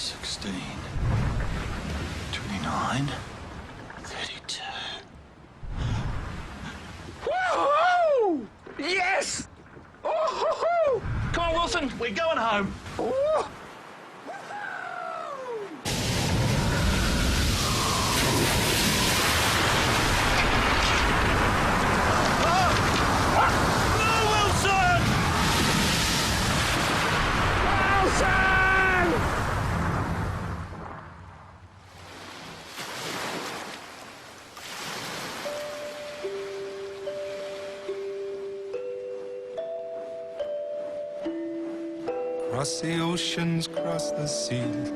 16, 29, 32. Woohoo! Yes! Oh-ho-ho! Come on, Wilson, we're going home. Ooh. Cross the oceans, cross the seas,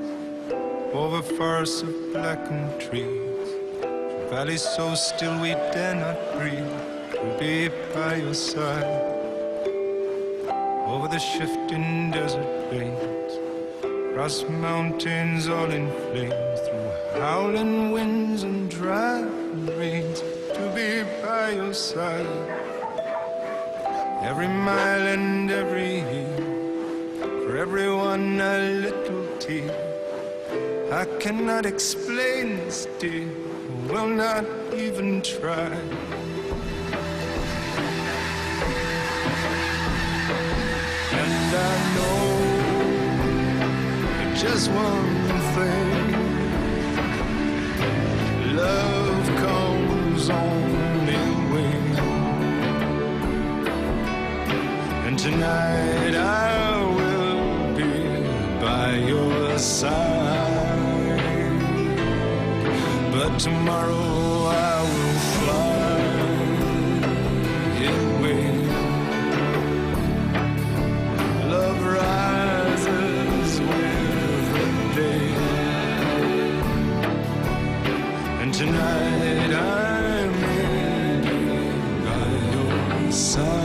over forests of blackened trees, valleys so still we dare not breathe, to be by your side. Over the shifting desert plains, across mountains all in flames, through howling winds and driving rains, to be by your side. Every mile and every year, for everyone a little tear. I cannot explain this, dear, will not even try. And I know just one thing: love comes only way. And tonight I will be by your side, but tomorrow I will fly away. Love rises with the day, and tonight I may be by your side.